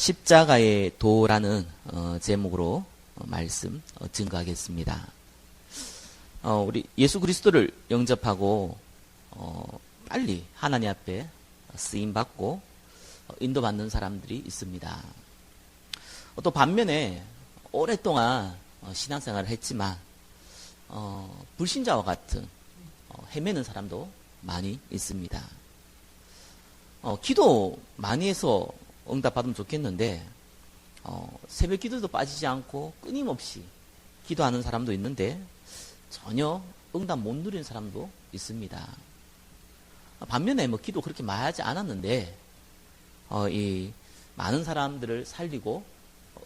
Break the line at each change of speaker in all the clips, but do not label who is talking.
십자가의 도라는 제목으로 말씀 증거하겠습니다. 우리 예수 그리스도를 영접하고 빨리 하나님 앞에 쓰임받고 인도받는 사람들이 있습니다. 또 반면에 오랫동안 신앙생활을 했지만 불신자와 같은 헤매는 사람도 많이 있습니다. 기도 많이 해서 응답받으면 좋겠는데 새벽 기도도 빠지지 않고 끊임없이 기도하는 사람도 있는데 전혀 응답 못 누리는 사람도 있습니다. 반면에 기도 그렇게 많이 하지 않았는데 이 많은 사람들을 살리고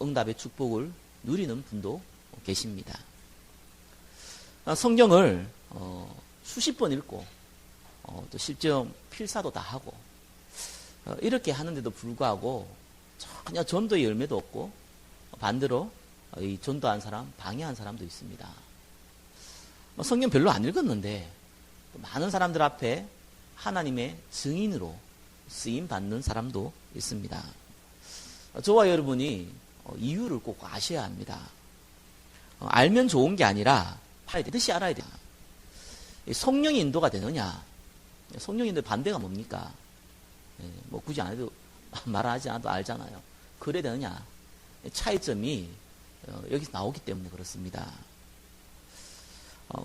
응답의 축복을 누리는 분도 계십니다. 성경을 수십 번 읽고 또 실제 필사도 다 하고 이렇게 하는데도 불구하고 전혀 전도의 열매도 없고 반대로 이 전도한 사람, 방해한 사람도 있습니다. 성경 별로 안 읽었는데 많은 사람들 앞에 하나님의 증인으로 쓰임받는 사람도 있습니다. 저와 여러분이 이유를 꼭 아셔야 합니다. 알면 좋은 게 아니라 반드시 알아야 돼요. 성령의 인도가 되느냐? 성령의 인도의 반대가 뭡니까? 굳이 안 해도 말하지 않아도 알잖아요. 그래야 되느냐? 차이점이 여기서 나오기 때문에 그렇습니다.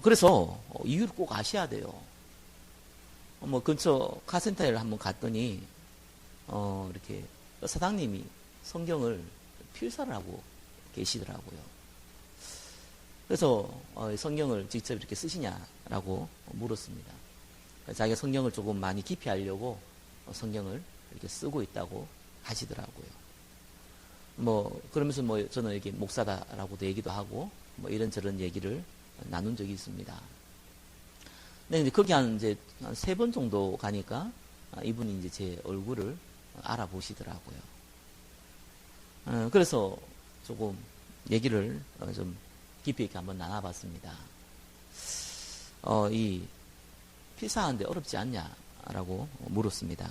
그래서 이유를 꼭 아셔야 돼요. 근처 카센터에 한번 갔더니 이렇게 사장님이 성경을 필사를 하고 계시더라고요. 그래서 성경을 직접 이렇게 쓰시냐라고 물었습니다. 자기가 성경을 조금 많이 깊이 알려고 성경을 이렇게 쓰고 있다고 하시더라고요. 그러면서 저는 이렇게 목사다라고도 얘기도 하고 이런저런 얘기를 나눈 적이 있습니다. 근데 이제 거기 한 3번 정도 가니까 이분이 이제 제 얼굴을 알아보시더라고요. 그래서 조금 얘기를 좀 깊이 있게 한번 나눠봤습니다. 이 필사하는데 어렵지 않냐라고 물었습니다.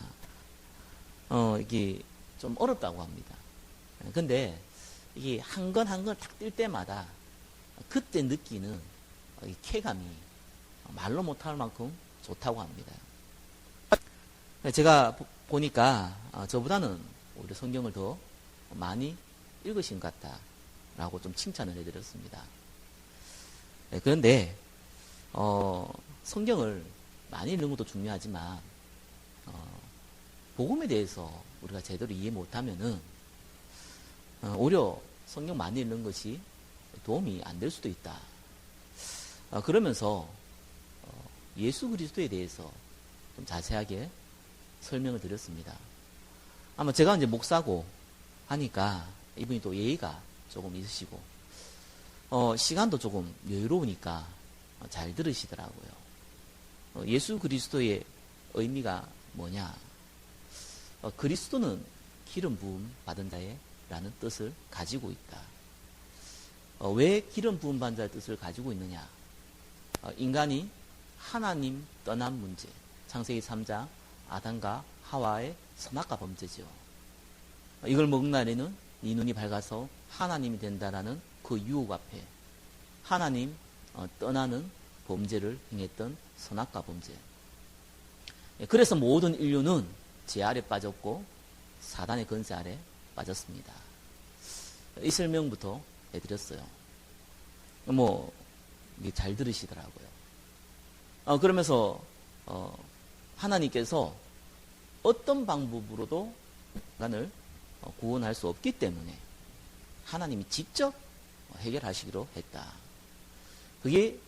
이게 좀 어렵다고 합니다. 근데 이게 한 건 한 건 탁 뛸 때마다 그때 느끼는 이 쾌감이 말로 못할 만큼 좋다고 합니다. 제가 보니까 저보다는 오히려 성경을 더 많이 읽으신 것 같다라고 좀 칭찬을 해드렸습니다. 그런데 성경을 많이 읽는 것도 중요하지만 복음에 대해서 우리가 제대로 이해 못하면은 오히려 성경 많이 읽는 것이 도움이 안 될 수도 있다. 그러면서 예수 그리스도에 대해서 좀 자세하게 설명을 드렸습니다. 아마 제가 이제 목사고 하니까 이분이 또 예의가 조금 있으시고 시간도 조금 여유로우니까 잘 들으시더라고요. 예수 그리스도의 의미가 뭐냐? 그리스도는 기름 부음 받은 자의 라는 뜻을 가지고 있다. 왜 기름 부음 받은 자의 뜻을 가지고 있느냐? 인간이 하나님 떠난 문제, 창세기 3장 아담과 하와의 선악과 범죄죠. 이걸 먹은 날에는 네 눈이 밝아서 하나님이 된다라는 그 유혹 앞에 하나님 떠나는 범죄를 행했던 선악과 범죄. 그래서 모든 인류는 죄 아래 빠졌고 사단의 권세 아래 빠졌습니다. 이 설명부터 해드렸어요. 이게 잘 들으시더라고요. 그러면서 하나님께서 어떤 방법으로도 인간을 구원할 수 없기 때문에 하나님이 직접 해결하시기로 했다. 그게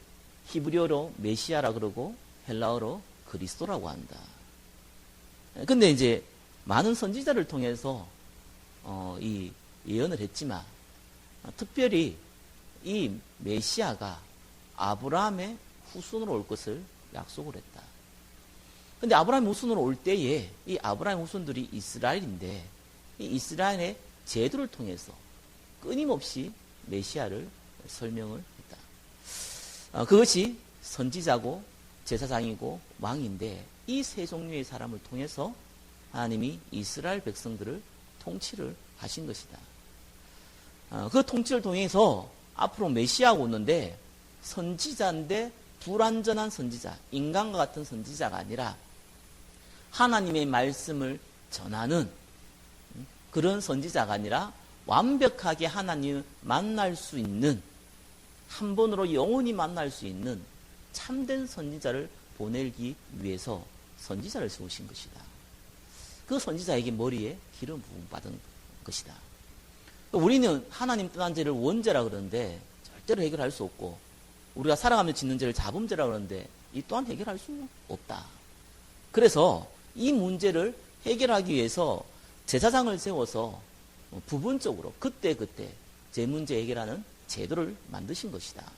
히브리어로 메시아라 그러고 헬라어로 그리스도라고 한다. 근데 이제 많은 선지자를 통해서 이 예언을 했지만 특별히 이 메시아가 아브라함의 후손으로 올 것을 약속을 했다. 근데 아브라함의 후손으로 올 때에 이 아브라함의 후손들이 이스라엘인데 이 이스라엘의 제도를 통해서 끊임없이 메시아를 설명을 했다. 그것이 선지자고 제사장이고 왕인데 이 세 종류의 사람을 통해서 하나님이 이스라엘 백성들을 통치를 하신 것이다. 그 통치를 통해서 앞으로 메시아가 오는데 선지자인데 불완전한 선지자, 인간과 같은 선지자가 아니라 하나님의 말씀을 전하는 그런 선지자가 아니라 완벽하게 하나님을 만날 수 있는, 한 번으로 영원히 만날 수 있는 참된 선지자를 보내기 위해서 선지자를 세우신 것이다. 그 선지자에게 머리에 기름 부음 받은 것이다. 우리는 하나님 떠난 죄를 원죄라 그러는데 절대로 해결할 수 없고, 우리가 살아가며 짓는 죄를 자범죄라 그러는데 이 또한 해결할 수 없다. 그래서 이 문제를 해결하기 위해서 제사장을 세워서 부분적으로 그때그때 제 문제 해결하는 제도를 만드신 것이다.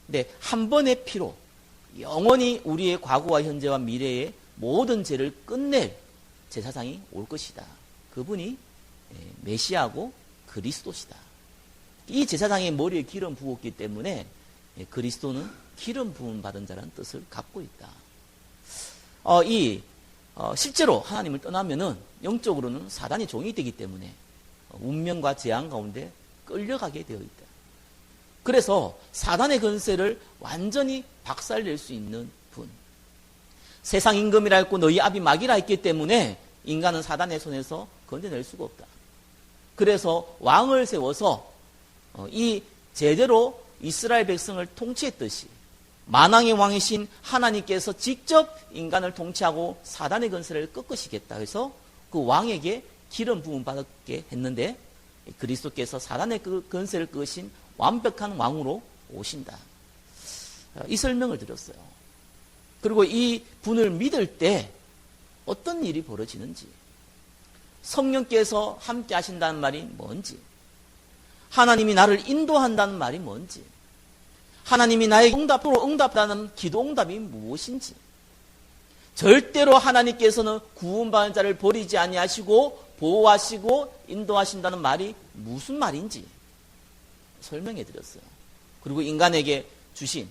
근데 한 번의 피로 영원히 우리의 과거와 현재와 미래의 모든 죄를 끝낼 제사장이 올 것이다. 그분이 메시아고 그리스도시다. 이 제사장의 머리에 기름 부었기 때문에 그리스도는 기름 부음 받은 자라는 뜻을 갖고 있다. 실제로 하나님을 떠나면은 영적으로는 사단의 종이 되기 때문에 운명과 재앙 가운데 끌려가게 되어 있다. 그래서 사단의 권세를 완전히 박살낼 수 있는 분. 세상 임금이라 했고 너희 아비 마귀라 했기 때문에 인간은 사단의 손에서 건져낼 수가 없다. 그래서 왕을 세워서 이 제대로 이스라엘 백성을 통치했듯이 만왕의 왕이신 하나님께서 직접 인간을 통치하고 사단의 권세를 꺾으시겠다 해서 그 왕에게 기름 부음 받게 했는데 그리스도께서 사단의 그 권세를 끄신 완벽한 왕으로 오신다. 이 설명을 드렸어요. 그리고 이 분을 믿을 때 어떤 일이 벌어지는지, 성령께서 함께 하신다는 말이 뭔지, 하나님이 나를 인도한다는 말이 뭔지, 하나님이 나에게 응답하는 기도 응답이 무엇인지, 절대로 하나님께서는 구원받은 자를 버리지 아니하시고 보호하시고 인도하신다는 말이 무슨 말인지 설명해 드렸어요. 그리고 인간에게 주신,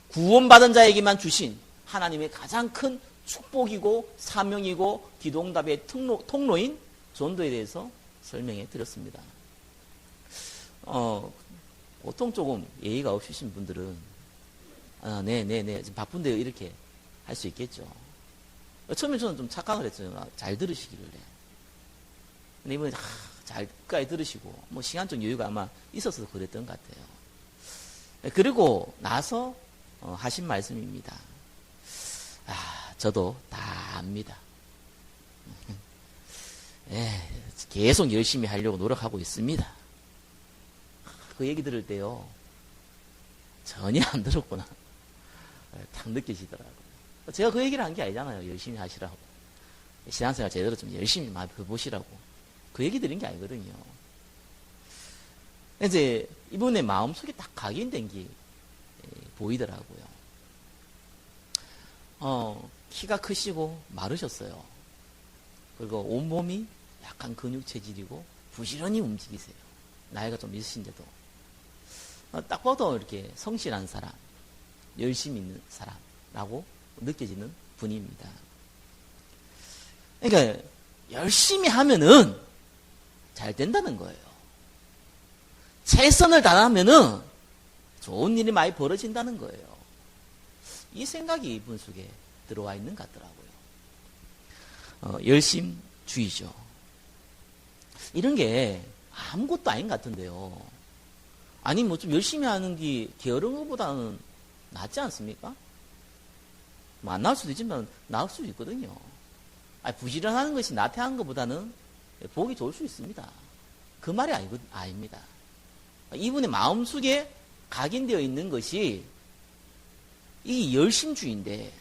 구원받은 자에게만 주신 하나님의 가장 큰 축복이고 사명이고 기도응답의 통로인 전도에 대해서 설명해 드렸습니다. 보통 조금 예의가 없으신 분들은 네 지금 바쁜데요 이렇게 할 수 있겠죠. 처음에 저는 좀 착각을 했어요. 잘 들으시기를. 근데 이번에 잘 끝까지 들으시고 뭐 시간적 여유가 아마 있어서 그랬던 것 같아요. 그리고 나서 하신 말씀입니다. 저도 다 압니다. 계속 열심히 하려고 노력하고 있습니다. 그 얘기 들을 때요, 전혀 안 들었구나 딱 느껴지더라고요. 제가 그 얘기를 한 게 아니잖아요. 열심히 하시라고, 신앙생활 제대로 좀 열심히 많이 해보시라고 그 얘기 드린 게 아니거든요. 이제 이분의 마음속에 딱 각인된 게 보이더라고요. 키가 크시고 마르셨어요. 그리고 온몸이 약간 근육 체질이고 부지런히 움직이세요. 나이가 좀 있으신데도. 딱 봐도 이렇게 성실한 사람, 열심히 있는 사람라고 느껴지는 분입니다. 그러니까 열심히 하면은 잘 된다는 거예요. 최선을 다하면은 좋은 일이 많이 벌어진다는 거예요. 이 생각이 이분 속에 들어와 있는 것 같더라고요. 열심주의죠. 이런 게 아무것도 아닌 것 같은데요. 아니 뭐 좀 열심히 하는 게 게으른 것보다는 낫지 않습니까? 뭐 안 나을 수도 있지만 나을 수도 있거든요. 부지런하는 것이 나태한 것보다는 보기 좋을 수 있습니다. 그 말이 아닙니다. 이분의 마음속에 각인되어 있는 것이 이 열심주의인데,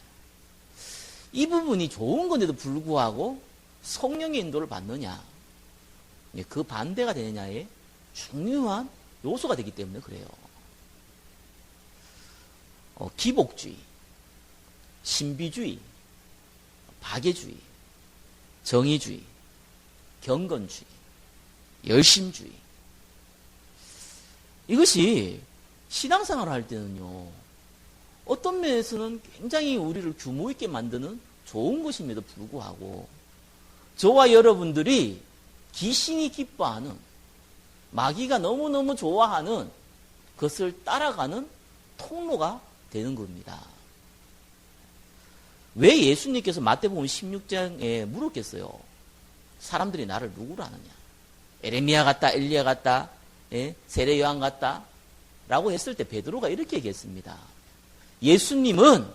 이 부분이 좋은 건데도 불구하고 성령의 인도를 받느냐, 그 반대가 되느냐의 중요한 요소가 되기 때문에 그래요. 기복주의, 신비주의, 박애주의, 정의주의, 경건주의, 열심주의, 이것이 신앙생활을 할 때는요, 어떤 면에서는 굉장히 우리를 규모 있게 만드는 좋은 것임에도 불구하고 저와 여러분들이 귀신이 기뻐하는, 마귀가 너무너무 좋아하는 것을 따라가는 통로가 되는 겁니다. 왜 예수님께서 마태복음 16장에 물었겠어요? 사람들이 나를 누구로 아느냐? 에레미야 같다, 엘리야 같다, 세례 요한 같다 라고 했을 때 베드로가 이렇게 얘기했습니다. 예수님은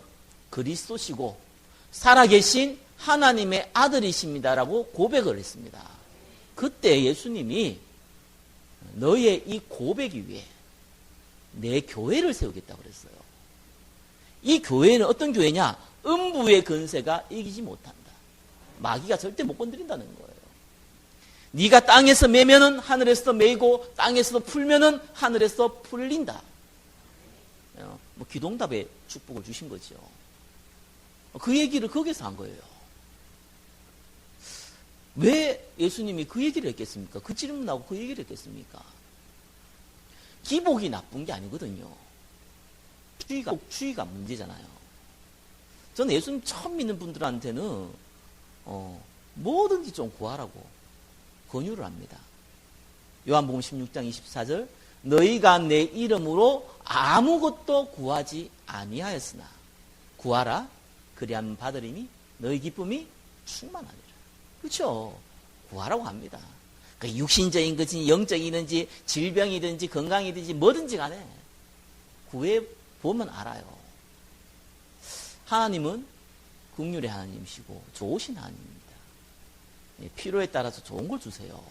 그리스도시고 살아계신 하나님의 아들이십니다라고 고백을 했습니다. 그때 예수님이 너의 이 고백이 위해 내 교회를 세우겠다고 그랬어요. 이 교회는 어떤 교회냐? 음부의 근세가 이기지 못한다. 마귀가 절대 못 건드린다는 거예요. 네가 땅에서 매면은 하늘에서 매이고 땅에서 풀면은 하늘에서 풀린다. 뭐 기도응답의 축복을 주신 거죠. 그 얘기를 거기서 한 거예요. 왜 예수님이 그 얘기를 했겠습니까? 그 질문하고 그 얘기를 했겠습니까? 기복이 나쁜 게 아니거든요. 주의가 문제잖아요. 저는 예수님 처음 믿는 분들한테는 뭐든지 좀 구하라고 권유를 합니다. 요한복음 16장 24절 너희가 내 이름으로 아무것도 구하지 아니하였으나 구하라 그리하면 받으리니 너희 기쁨이 충만하리라. 그렇죠? 구하라고 합니다. 그러니까 육신적인 것이든지 영적이든지 질병이든지 건강이든지 뭐든지 간에 구해보면 알아요. 하나님은 긍휼의 하나님이시고 좋으신 하나님입니다. 필요에 따라서 좋은 걸 주세요.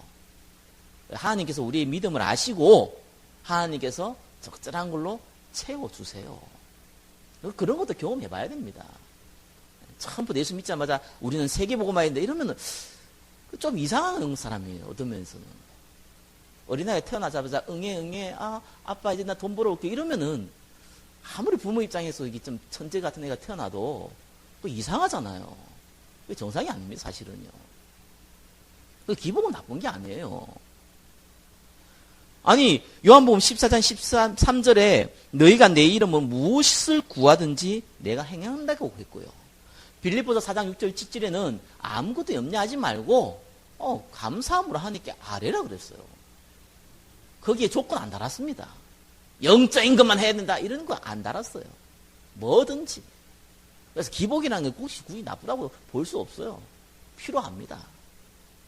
하나님께서 우리의 믿음을 아시고 하나님께서 적절한 걸로 채워주세요. 그런 것도 경험해 봐야 됩니다. 처음부터 예수 믿자마자 우리는 세계복음화인데 이러면 좀 이상한 사람이에요. 어떤 면에서는. 어린아이 태어나자마자 응애 아빠 이제 나 돈 벌어올게 이러면은 아무리 부모 입장에서 이게 좀 천재 같은 애가 태어나도 또 이상하잖아요. 그게 정상이 아닙니다. 사실은요. 그 기복은 나쁜 게 아니에요. 아니 요한복음 14장 13절에 너희가 내 이름으로 무엇을 구하든지 내가 행한다고 했고요. 빌립보서 4장 6절 7절에는 아무것도 염려하지 말고 감사함으로 하나님께 아뢰라 그랬어요. 거기에 조건 안 달았습니다. 영적인 것만 해야 된다 이런 거 안 달았어요. 뭐든지. 그래서 기복이라는 게 굳이 나쁘다고 볼 수 없어요. 필요합니다.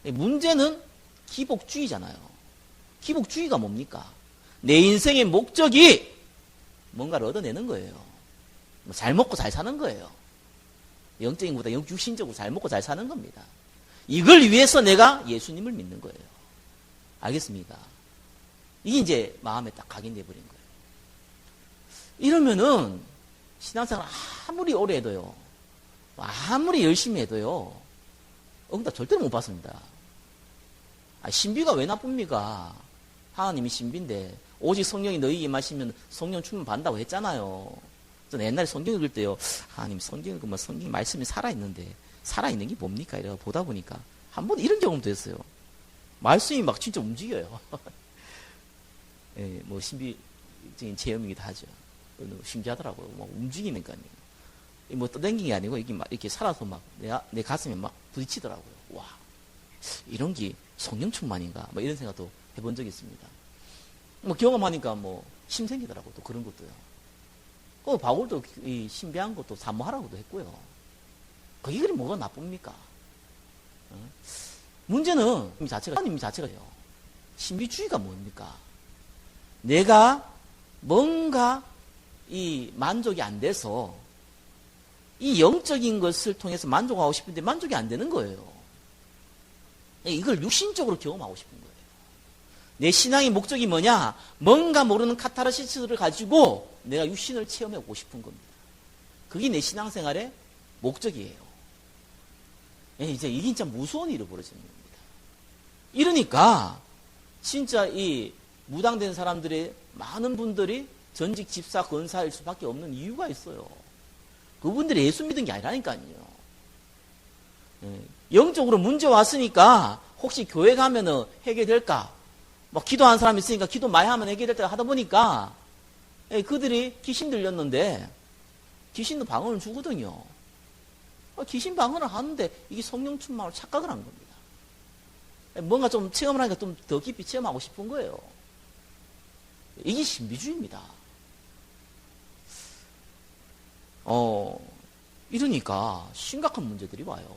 문제는 기복주의잖아요. 기복주의가 뭡니까? 내 인생의 목적이 뭔가를 얻어내는 거예요. 잘 먹고 잘 사는 거예요. 영적인 것보다 육신적으로 잘 먹고 잘 사는 겁니다. 이걸 위해서 내가 예수님을 믿는 거예요. 알겠습니까? 이게 이제 마음에 딱 각인돼 버린 거예요. 이러면은 신앙생활 아무리 오래 해도요, 아무리 열심히 해도요, 응답 절대로 못 받습니다. 신비가 왜 나쁩니까? 하나님이 신비인데 오직 성령이 너희에게 임하시면 성령 충만 받는다고 했잖아요. 저는 옛날에 성경 읽을 때요, 하나님 성경 읽으면 성경 말씀이 살아있는데 살아있는 게 뭡니까? 이러고 보다 보니까 한 번 이런 경험도 했어요. 말씀이 막 진짜 움직여요. 예, 뭐 신비적인 체험이기도 하죠. 신기하더라고요. 막 움직이니까요. 뭐 떠댕긴 게 아니고 이게 막 이렇게 살아서 막 내 가슴에 막 부딪히더라고요. 와, 이런 게 성령 충만인가? 뭐 이런 생각도 해본 적이 있습니다. 뭐 경험하니까 뭐 힘 생기더라고요. 또 그런 것도요. 그 바울도 이 신비한 것도 사모하라고도 했고요. 그 이글이 뭐가 나쁩니까? 문제는 하나님 자체가요. 신비주의가 뭡니까? 내가 뭔가 이 만족이 안 돼서 이 영적인 것을 통해서 만족하고 싶은데 만족이 안 되는 거예요. 이걸 육신적으로 경험하고 싶은 거예요. 내 신앙의 목적이 뭐냐? 뭔가 모르는 카타르시스를 가지고 내가 육신을 체험해보고 싶은 겁니다. 그게 내 신앙생활의 목적이에요. 이제 이게 진짜 무서운 일이 벌어지는 겁니다. 이러니까 진짜 이 무당된 사람들의 많은 분들이 전직 집사 권사일 수밖에 없는 이유가 있어요. 그분들이 예수 믿은 게 아니라니까요. 영적으로 문제 왔으니까 혹시 교회 가면은 해결될까? 막 기도하는 사람이 있으니까 기도 많이 하면 해결될까 하다 보니까 그들이 귀신 들렸는데 귀신도 방언을 주거든요. 귀신 방언을 하는데 이게 성령 충만으로 착각을 한 겁니다. 뭔가 좀 체험을 하니까 좀 더 깊이 체험하고 싶은 거예요. 이게 신비주의입니다. 이러니까 심각한 문제들이 와요.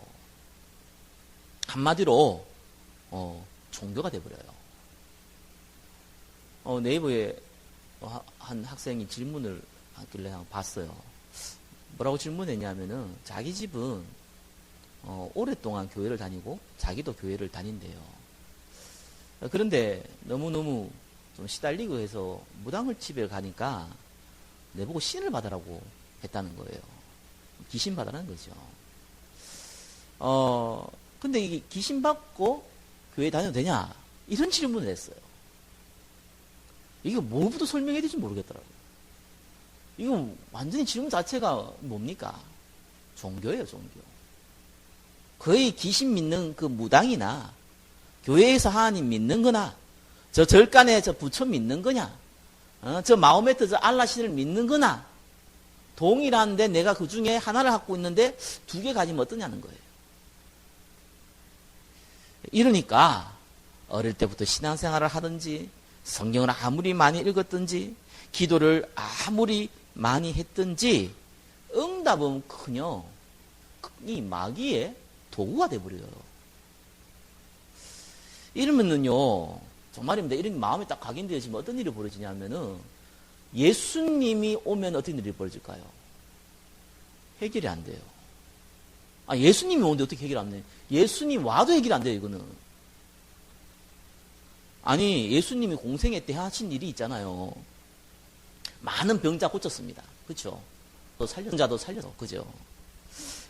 한마디로 종교가 돼버려요. 네이버에 한 학생이 질문을 하길래 봤어요. 뭐라고 질문했냐면은 자기 집은 오랫동안 교회를 다니고 자기도 교회를 다닌대요. 그런데 너무너무 좀 시달리고 해서 무당을 집에 가니까 내보고 신을 받으라고 했다는 거예요. 귀신 받으라는 거죠. 근데 이게 귀신 받고 교회 다녀도 되냐? 이런 질문을 했어요. 이거 뭐부터 설명해야 될지 모르겠더라고요. 이거 완전히 질문 자체가 뭡니까? 종교예요, 종교. 거의 귀신 믿는 그 무당이나 교회에서 하나님 믿는 거나 저 절간에 저 부처 믿는 거냐? 저 마호메트 저 알라신을 믿는 거나 동일한데 내가 그 중에 하나를 갖고 있는데 두 개 가지면 어떠냐는 거예요. 이러니까 어릴 때부터 신앙생활을 하든지 성경을 아무리 많이 읽었든지 기도를 아무리 많이 했든지 응답은 그냥 이 마귀의 도구가 돼버려요. 이러면은요, 정말입니다. 이런 마음이 딱 각인되어지면 어떤 일이 벌어지냐면은 예수님이 오면 어떤 일이 벌어질까요? 해결이 안 돼요. 예수님이 오는데 어떻게 해결 안 돼요? 예수님 와도 해결 안 돼요, 이거는. 아니, 예수님이 공생애 때 하신 일이 있잖아요. 많은 병자 고쳤습니다. 그렇죠? 또 살려는 자도 살려서, 그죠?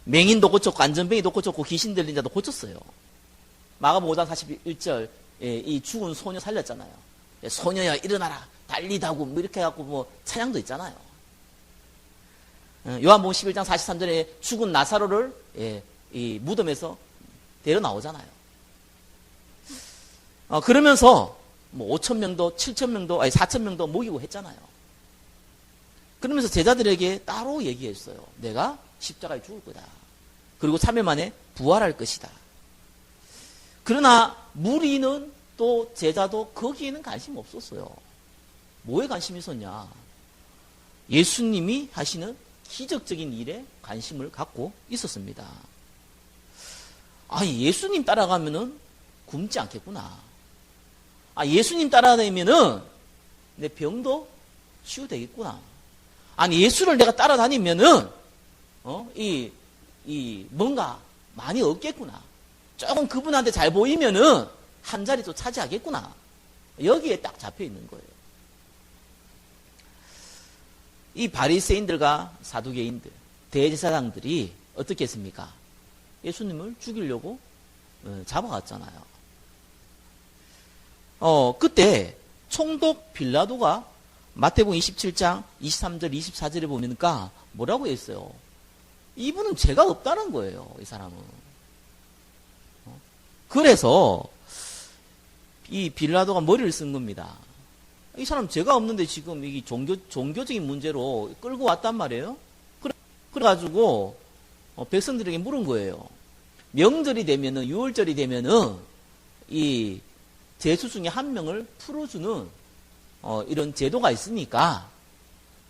맹인도 고쳤고, 안전뱅이도 고쳤고, 귀신 들린 자도 고쳤어요. 마가복음 5장 41절, 이 죽은 소녀 살렸잖아요. 소녀야, 일어나라. 달리다고, 뭐, 이렇게 해갖고, 뭐, 찬양도 있잖아요. 요한복음 11장 43절에 죽은 나사로를, 이 무덤에서 데려 나오잖아요. 그러면서, 뭐, 5,000명도, 7,000명도, 4,000명도 먹이고 했잖아요. 그러면서 제자들에게 따로 얘기했어요. 내가 십자가에 죽을 거다. 그리고 3일 만에 부활할 것이다. 그러나 무리는 또 제자도 거기에는 관심 없었어요. 뭐에 관심이 있었냐? 예수님이 하시는 기적적인 일에 관심을 갖고 있었습니다. 예수님 따라가면은 굶지 않겠구나. 예수님 따라다니면은 내 병도 치유되겠구나. 예수를 내가 따라다니면은 뭔가 많이 얻겠구나. 조금 그분한테 잘 보이면은 한 자리 또 차지하겠구나. 여기에 딱 잡혀 있는 거예요. 이 바리새인들과 사두개인들, 대제사장들이 어떻게 했습니까? 예수님을 죽이려고 잡아갔잖아요. 그때 총독 빌라도가 마태복음 27장 23절 24절에 보니까 뭐라고 했어요? 이분은 죄가 없다는 거예요. 이 사람은. 그래서 이 빌라도가 머리를 쓴 겁니다. 이 사람 죄가 없는데 지금 이 종교적인 문제로 끌고 왔단 말이에요. 그래가지고 백성들에게 물은 거예요. 명절이 되면은 6월절이 되면은 이 제수 중에 한 명을 풀어주는 이런 제도가 있으니까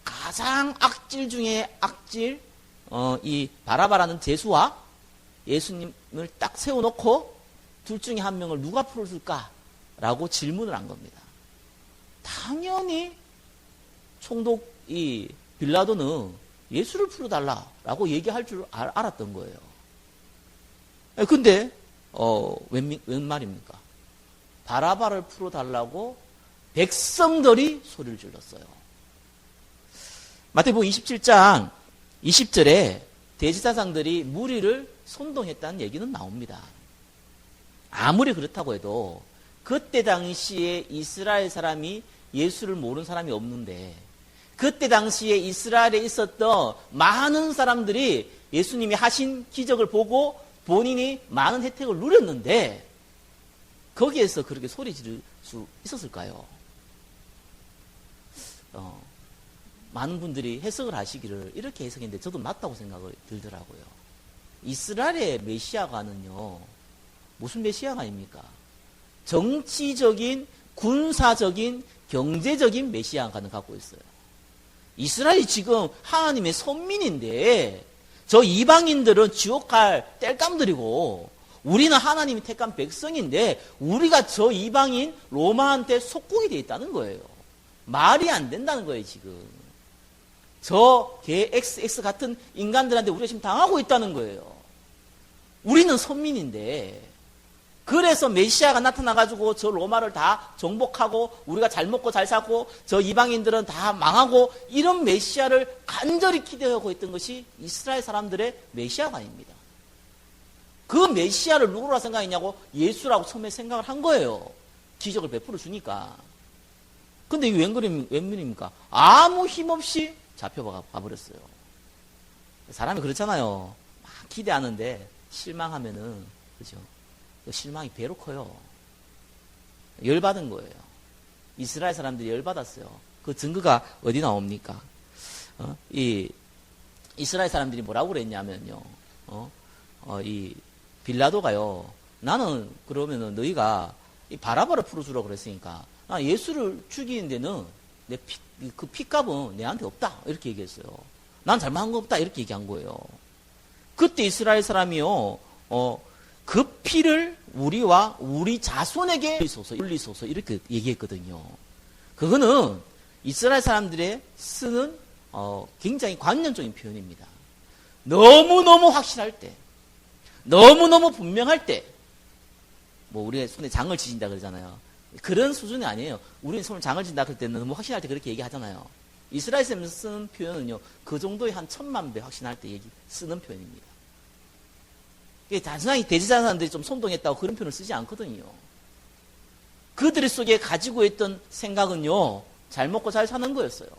가장 악질 중에 악질 이 바라바라는 제수와 예수님을 딱 세워놓고 둘 중에 한 명을 누가 풀어줄까라고 질문을 한 겁니다. 당연히 총독 이 빌라도는 예수를 풀어달라라고 얘기할 줄 알았던 거예요. 근데 웬 말입니까? 바라바를 풀어달라고 백성들이 소리를 질렀어요. 마태복음 27장 20절에 대제사장들이 무리를 선동했다는 얘기는 나옵니다. 아무리 그렇다고 해도 그때 당시에 이스라엘 사람이 예수를 모르는 사람이 없는데 그때 당시에 이스라엘에 있었던 많은 사람들이 예수님이 하신 기적을 보고 본인이 많은 혜택을 누렸는데 거기에서 그렇게 소리 지를 수 있었을까요? 많은 분들이 해석을 하시기를 이렇게 해석했는데 저도 맞다고 생각이 들더라고요. 이스라엘의 메시아가는요 무슨 메시아가 아닙니까? 정치적인, 군사적인, 경제적인 메시아관을 갖고 있어요. 이스라엘이 지금 하나님의 선민인데 저 이방인들은 지옥 갈 땔감들이고 우리는 하나님이 택한 백성인데 우리가 저 이방인 로마한테 속국이 되어 있다는 거예요. 말이 안 된다는 거예요, 지금. 저 개 XX 같은 인간들한테 우리가 지금 당하고 있다는 거예요. 우리는 선민인데 그래서 메시아가 나타나가지고 저 로마를 다 정복하고 우리가 잘 먹고 잘 살고 저 이방인들은 다 망하고 이런 메시아를 간절히 기대하고 있던 것이 이스라엘 사람들의 메시아관입니다. 그 메시아를 누구라 생각했냐고 예수라고 처음에 생각을 한 거예요. 기적을 베풀어 주니까. 근데 이게 웬일입니까? 아무 힘없이 잡혀가 버렸어요. 사람이 그렇잖아요. 막 기대하는데 실망하면은 그죠? 실망이 배로 커요. 열받은 거예요. 이스라엘 사람들이 열받았어요. 그 증거가 어디 나옵니까? 이 이스라엘 사람들이 뭐라고 그랬냐면요. 이 빌라도가요. 나는 그러면은 너희가 이 바라바를 풀어주라고 그랬으니까 나 예수를 죽이는 데는 그 피값은 내한테 없다. 이렇게 얘기했어요. 난 잘못한 거 없다. 이렇게 얘기한 거예요. 그때 이스라엘 사람이요. 그 피를 우리와 우리 자손에게 올리소서 이렇게 얘기했거든요. 그거는 이스라엘 사람들의 쓰는 굉장히 관념적인 표현입니다. 너무너무 확실할 때, 너무너무 분명할 때, 뭐 우리가 손에 장을 지진다 그러잖아요. 그런 수준이 아니에요. 우리는 손에 장을 지진다 그럴 때는 너무 확신할 때 그렇게 얘기하잖아요. 이스라엘 사람이 쓰는 표현은요, 그 정도의 한 1000만 배 확신할 때 쓰는 표현입니다. 단순하게 대지자 사람들이 좀 선동했다고 그런 표현을 쓰지 않거든요. 그들 속에 가지고 있던 생각은요, 잘 먹고 잘 사는 거였어요.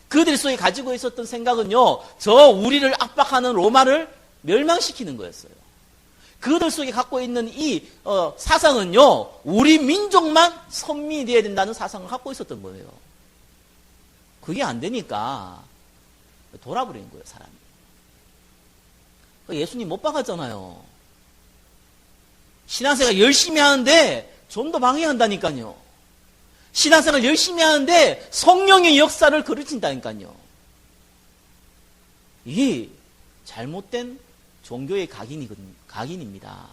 그들 속에 가지고 있었던 생각은요, 저 우리를 압박하는 로마를 멸망시키는 거였어요. 그들 속에 갖고 있는 이 사상은요, 우리 민족만 선민이 되어야 된다는 사상을 갖고 있었던 거예요. 그게 안 되니까 돌아버린 거예요, 사람이. 예수님 못 박았잖아요. 신앙생활 열심히 하는데 좀 더 방해한다니까요. 신앙생활 열심히 하는데 성령의 역사를 거르친다니까요. 이게 잘못된 종교의 각인입니다.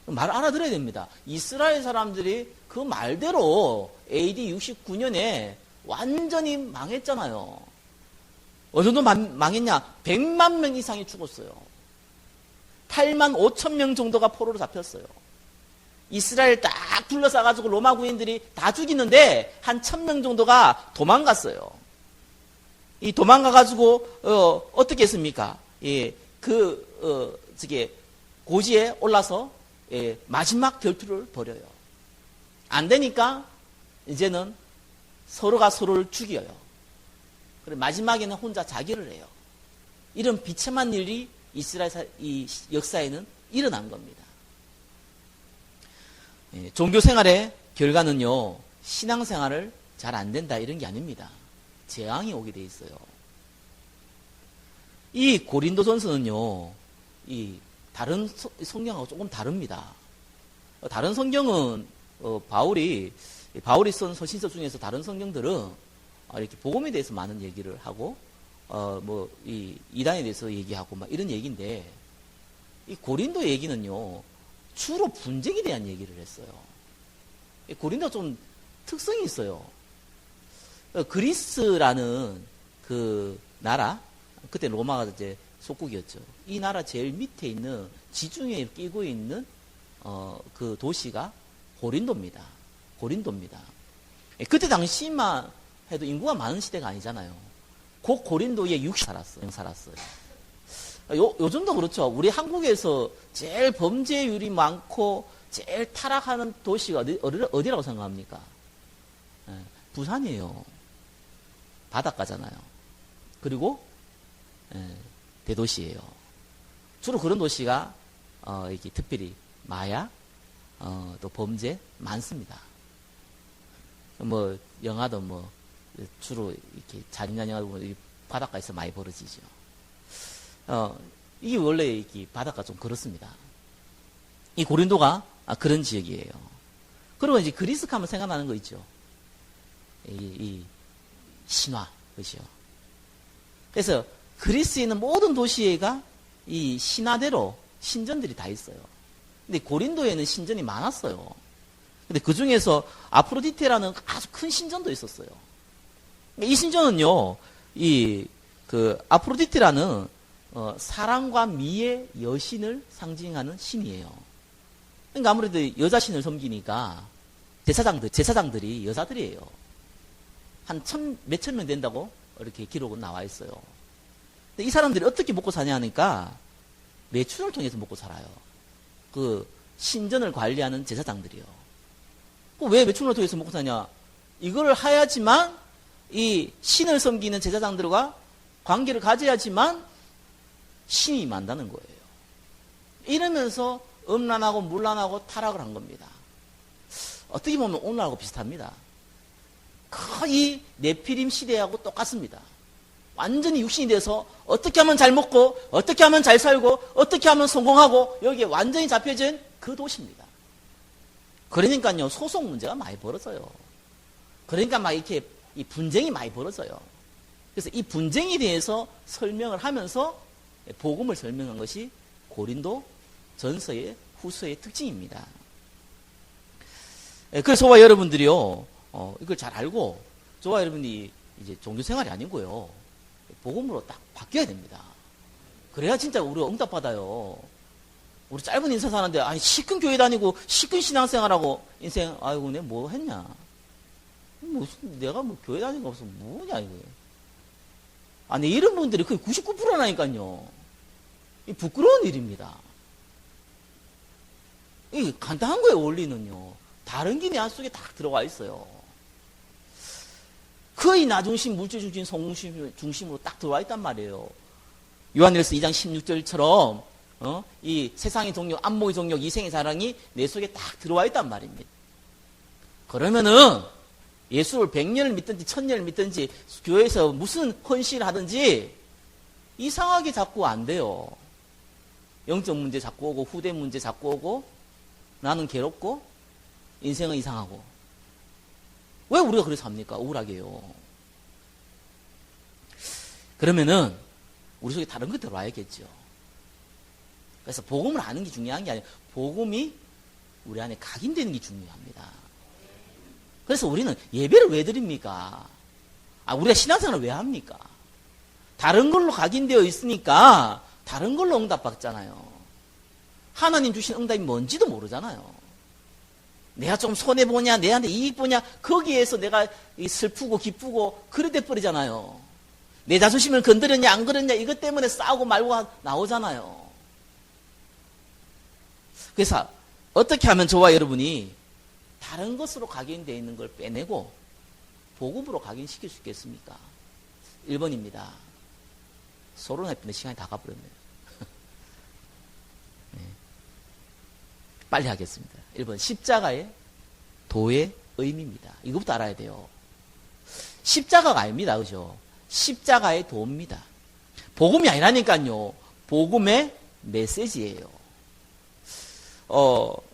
말 알아들어야 됩니다. 이스라엘 사람들이 그 말대로 AD 69년에 완전히 망했잖아요. 어느 정도 망했냐? 100만 명 이상이 죽었어요. 8만 5천 명 정도가 포로로 잡혔어요. 이스라엘 딱 둘러싸가지고 로마 군인들이 다 죽이는데 한 1000명 정도가 도망갔어요. 이 도망가가지고 어떻게 했습니까? 예, 고지에 올라서 마지막 결투를 벌여요. 안 되니까 이제는 서로가 서로를 죽여요. 그리고 마지막에는 혼자 자결을 해요. 이런 비참한 일이 이스라엘 이 역사에는 일어난 겁니다. 종교 생활의 결과는요, 신앙생활을 잘 안 된다 이런 게 아닙니다. 재앙이 오게 돼 있어요. 이 고린도전서는요, 이 다른 성경하고 조금 다릅니다. 다른 성경은 바울이 쓴 서신서 중에서 다른 성경들은 이렇게 복음에 대해서 많은 얘기를 하고 이 이단에 대해서 얘기하고 막 이런 얘기인데 이 고린도 얘기는요 주로 분쟁에 대한 얘기를 했어요. 고린도가 좀 특성이 있어요. 그리스라는 그 나라, 그때 로마가 이제 속국이었죠. 이 나라 제일 밑에 있는 지중해에 끼고 있는 그 도시가 고린도입니다. 그때 당시만 해도 인구가 많은 시대가 아니잖아요. 그 고린도에 60년 살았어요. 요즘도 그렇죠. 우리 한국에서 제일 범죄율이 많고 제일 타락하는 도시가 어디라고 생각합니까? 부산이에요. 바닷가잖아요. 그리고 대도시예요. 주로 그런 도시가 이렇게 특별히 마약, 또 범죄 많습니다. 뭐 영화도 뭐 주로 이렇게 잔인한 영화도 바닷가에서 많이 벌어지죠. 이게 원래 이렇게 바닷가 좀 그렇습니다. 이 고린도가 그런 지역이에요. 그리고 이제 그리스 하면 생각나는 거 있죠. 이 신화, 그죠. 그래서 그리스에 있는 모든 도시가 이 신화대로 신전들이 다 있어요. 근데 고린도에는 신전이 많았어요. 근데 그 중에서 아프로디테라는 아주 큰 신전도 있었어요. 이 신전은요, 아프로디테라는 사랑과 미의 여신을 상징하는 신이에요. 그러니까 아무래도 여자신을 섬기니까 제사장들이 여자들이에요. 한 몇천 명 된다고 이렇게 기록은 나와 있어요. 근데 이 사람들이 어떻게 먹고 사냐 하니까 매춘을 통해서 먹고 살아요. 그 신전을 관리하는 제사장들이요. 왜 매춘을 통해서 먹고 사냐? 이걸 해야지만 이 신을 섬기는 제사장들과 관계를 가져야지만 신이 만다는 거예요. 이러면서 음란하고 문란하고 타락을 한 겁니다. 어떻게 보면 오늘하고 비슷합니다. 거의 네피림 시대하고 똑같습니다. 완전히 육신이 돼서 어떻게 하면 잘 먹고 어떻게 하면 잘 살고 어떻게 하면 성공하고 여기에 완전히 잡혀진 그 도시입니다. 그러니까요, 소송 문제가 많이 벌어져요. 그러니까 막 이렇게 이 분쟁이 많이 벌어져요. 그래서 이 분쟁에 대해서 설명을 하면서 복음을 설명한 것이 고린도 전서의 후서의 특징입니다. 그래서 저와 여러분들이요, 이걸 잘 알고 저와 여러분이 이제 종교 생활이 아니고요, 복음으로 딱 바뀌어야 됩니다. 그래야 진짜 우리가 응답받아요. 우리 짧은 인생 사는데, 아니, 시큰 교회 다니고, 시큰 신앙생활하고, 인생, 아이고, 내가 뭐 했냐? 내가 뭐 교회 다니는 거 없어. 뭐냐, 이거. 아니, 이런 분들이 거의 99%라니까요. 이 부끄러운 일입니다. 이 간단한 거에 원리는요, 다른 게 내 안 속에 딱 들어가 있어요. 거의 나중심, 물질중심, 성중심으로 딱 들어와 있단 말이에요. 요한일서 2장 16절처럼 이 세상의 동력, 안목의 동력, 이생의 사랑이 내 속에 딱 들어와 있단 말입니다. 그러면은 예수를 100년을 믿든지 1000년을 믿든지 교회에서 무슨 헌신을 하든지 이상하게 자꾸 안 돼요. 영적 문제 자꾸 오고 후대 문제 자꾸 오고 나는 괴롭고 인생은 이상하고. 왜 우리가 그래서 합니까? 억울하게요. 그러면은 우리 속에 다른 것 들어와야겠죠. 그래서 복음을 아는 게 중요한 게 아니라 복음이 우리 안에 각인되는 게 중요합니다. 그래서 우리는 예배를 왜 드립니까? 우리가 신앙생활을 왜 합니까? 다른 걸로 각인되어 있으니까 다른 걸로 응답받잖아요. 하나님 주신 응답이 뭔지도 모르잖아요. 내가 좀 손해보냐, 내한테 이익 보냐, 거기에서 내가 슬프고 기쁘고 그래 돼버리잖아요. 내 자존심을 건드렸냐 안 건드렸냐 이것 때문에 싸우고 말고 나오잖아요. 그래서 어떻게 하면 저와 여러분이 다른 것으로 각인되어 있는 걸 빼내고 복음으로 각인시킬 수 있겠습니까? 1번입니다. 서론했는데 시간이 다 가버렸네요. 네. 빨리 하겠습니다. 1번, 십자가의 도의 의미입니다. 이것부터 알아야 돼요. 십자가가 아닙니다. 그죠? 십자가의 도입니다. 복음이 아니라니까요. 복음의 메시지예요.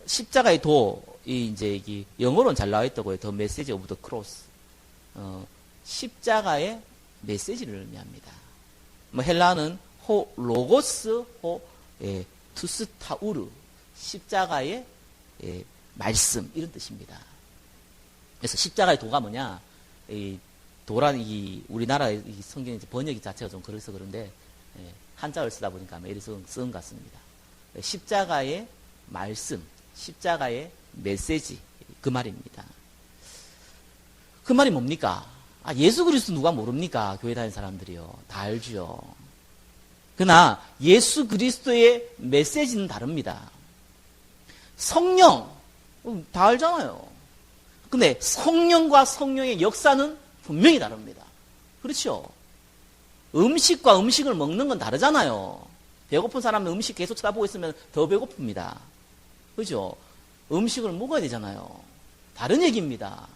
십자가의 도, 이제 영어로는 잘 나와 있다고 해요. The message of the cross. 십자가의 메시지를 의미합니다. 헬라는 호 로고스 호 투스타우르, 십자가의 말씀, 이런 뜻입니다. 그래서 십자가의 도가 뭐냐? 도란 우리나라 성경 번역 자체가 좀 그래서 그런데 한자를 쓰다 보니까 이렇게 쓴 것 같습니다. 십자가의 말씀, 십자가의 메시지, 그 말입니다. 그 말이 뭡니까? 예수 그리스도 누가 모릅니까? 교회 다니는 사람들이요. 다 알죠. 그러나 예수 그리스도의 메시지는 다릅니다. 성령, 다 알잖아요. 근데 성령과 성령의 역사는 분명히 다릅니다. 그렇죠? 음식과 음식을 먹는 건 다르잖아요. 배고픈 사람은 음식 계속 쳐다보고 있으면 더 배고픕니다. 그렇죠? 음식을 먹어야 되잖아요. 다른 얘기입니다.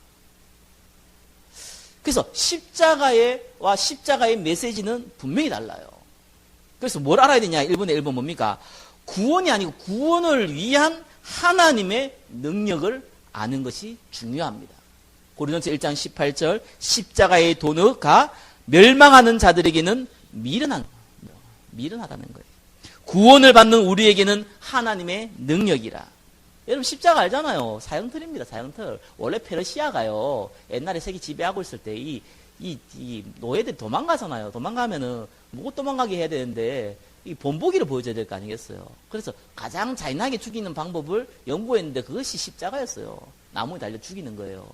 그래서 십자가와 십자가의 메시지는 분명히 달라요. 그래서 뭘 알아야 되냐? 1번에 1번 뭡니까? 구원이 아니고 구원을 위한 하나님의 능력을 아는 것이 중요합니다. 고린도서 1장 18절 십자가의 도너가 멸망하는 자들에게는 미련하다는 거예요. 구원을 받는 우리에게는 하나님의 능력이라. 여러분 십자가 알잖아요. 사형틀입니다. 사형틀. 원래 페르시아가요. 옛날에 세계 지배하고 있을 때 이 노예들이 도망가잖아요. 도망가면은 못 도망가게 해야 되는데 이 본보기를 보여줘야 될 거 아니겠어요. 그래서 가장 잔인하게 죽이는 방법을 연구했는데 그것이 십자가였어요. 나무에 달려 죽이는 거예요.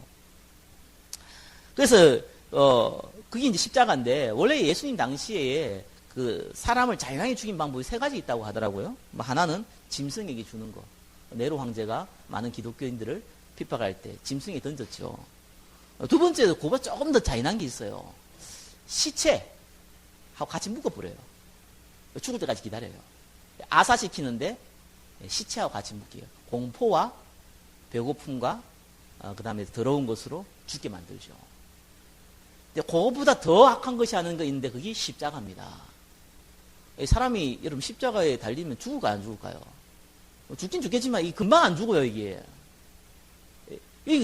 그래서 그게 이제 십자가인데 원래 예수님 당시에 그 사람을 잔인하게 죽인 방법이 세 가지 있다고 하더라고요. 하나는 짐승에게 주는 거. 네로 황제가 많은 기독교인들을 핍박할 때 짐승에 던졌죠. 두 번째도 그보다 조금 더 잔인한 게 있어요. 시체하고 같이 묶어버려요. 죽을 때까지 기다려요. 아사시키는데 시체하고 같이 묶여요. 공포와 배고픔과 그 다음에 더러운 것으로 죽게 만들죠. 근데 그거보다 더 악한 것이 하는 거 있는데 그게 십자가입니다. 사람이 여러분 십자가에 달리면 죽을까요 안 죽을까요? 죽긴 죽겠지만 이게 금방 안 죽어요. 이게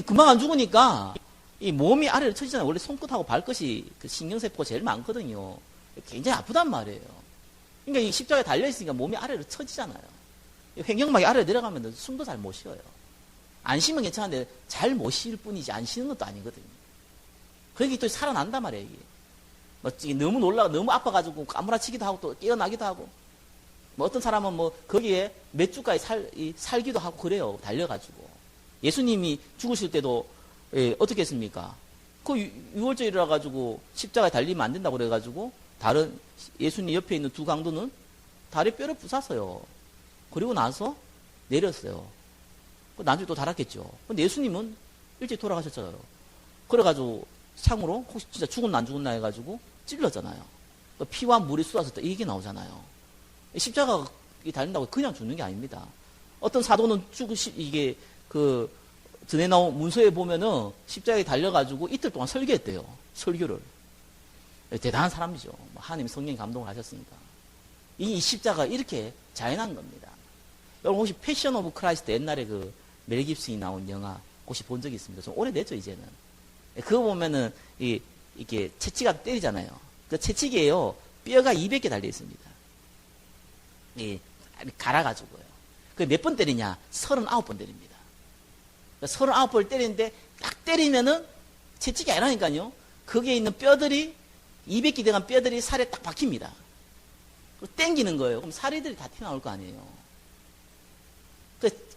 금방 안 죽으니까 이 몸이 아래로 처지잖아요. 원래 손끝하고 발끝이 그 신경세포가 제일 많거든요. 굉장히 아프단 말이에요. 그러니까 이 십자가에 달려있으니까 몸이 아래로 처지잖아요. 횡격막이 아래로 내려가면 숨도 잘 못 쉬어요. 안 쉬면 괜찮은데 잘 못 쉴 뿐이지 안 쉬는 것도 아니거든요. 그러기 또 살아난단 말이에요. 이게 너무 놀라고 너무 아파가지고 까무라치기도 하고 또 깨어나기도 하고 어떤 사람은 거기에 몇 주까지 살기도 하고 그래요. 달려가지고. 예수님이 죽으실 때도 어떻게 했습니까? 그 유월절이라 가지고 십자가에 달리면 안 된다고 그래가지고 다른 예수님 옆에 있는 두 강도는 다리 뼈를 부쉈어요. 그리고 나서 내렸어요. 나중에 또 달았겠죠. 근데 예수님은 일찍 돌아가셨잖아요. 그래가지고 창으로 혹시 진짜 죽었나 안 죽었나 해가지고 찔렀잖아요. 피와 물이 쏟아서 또 이게 나오잖아요. 십자가 달린다고 그냥 죽는 게 아닙니다. 어떤 사도는 이게 전에 나온 문서에 보면은 십자가에 달려가지고 이틀 동안 설교했대요. 설교를. 대단한 사람이죠. 하나님 성령이 감동을 하셨으니까. 이 십자가 이렇게 잔인한 겁니다. 여러분 혹시 패션 오브 크라이스트 옛날에 멜 깁슨이 나온 영화 혹시 본 적이 있습니다. 좀 오래됐죠 이제는. 그거 보면은 이게 채찍가 때리잖아요. 그 채찍이에요. 뼈가 200개 달려 있습니다. 갈아가지고요. 그 몇 번 때리냐? 39번 때립니다. 39번을 때리는데 딱 때리면은 채찍이 아니라니까요. 거기에 있는 뼈들이 200개 들어간 뼈들이 살에 딱 박힙니다. 땡기는 거예요. 그럼 살이들이 다 튀어나올 거 아니에요.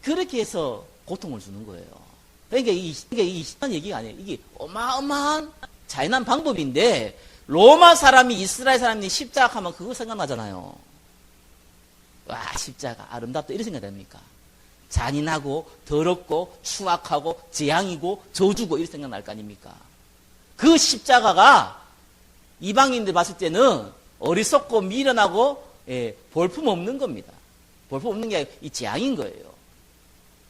그렇게 해서 고통을 주는 거예요. 그러니까 이 심한 얘기가 아니에요. 이게 어마어마한 잔인한 방법인데 로마 사람이 이스라엘 사람이 십자가 하면 그거 생각나잖아요. 와 십자가 아름답다 이런 생각 됩니까? 잔인하고 더럽고 추악하고 재앙이고 저주고 이런 생각 날 거 아닙니까? 그 십자가가 이방인들 봤을 때는 어리석고 미련하고 볼품 없는 겁니다. 볼품 없는 게 이 재앙인 거예요.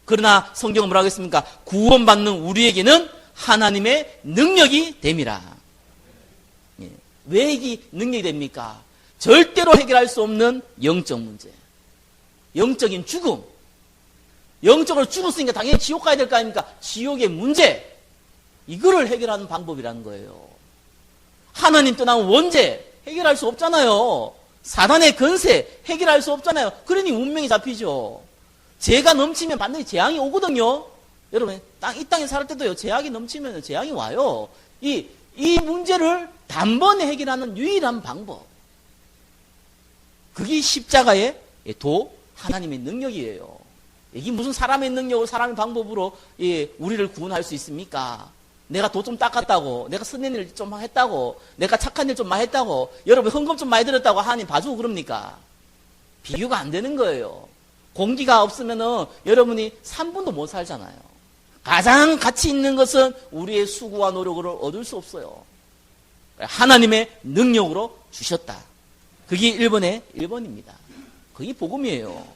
그러나 성경은 뭐라고 했습니까? 구원받는 우리에게는 하나님의 능력이 됨이라. 왜 이게 능력이 됩니까? 절대로 해결할 수 없는 영적 문제. 영적인 죽음. 영적으로 죽었으니까 당연히 지옥 가야 될 거 아닙니까? 지옥의 문제. 이거를 해결하는 방법이라는 거예요. 하나님 떠나온 원죄 해결할 수 없잖아요. 사단의 권세 해결할 수 없잖아요. 그러니 운명이 잡히죠. 죄가 넘치면 반드시 재앙이 오거든요. 여러분 이 땅에 살 때도요. 죄악이 넘치면 재앙이 와요. 이 문제를 단번에 해결하는 유일한 방법. 그게 십자가의 하나님의 능력이에요. 이게 무슨 사람의 능력으로 사람의 방법으로 우리를 구원할 수 있습니까? 내가 도 좀 닦았다고, 내가 선한 일 좀 했다고, 내가 착한 일 좀 많이 했다고, 여러분 헌금 좀 많이 들었다고 하나님 봐주고 그럽니까? 비교가 안 되는 거예요. 공기가 없으면은 여러분이 3분도 못 살잖아요. 가장 가치 있는 것은 우리의 수고와 노력으로 얻을 수 없어요. 하나님의 능력으로 주셨다. 그게 1번의 1번입니다. 그게 복음이에요.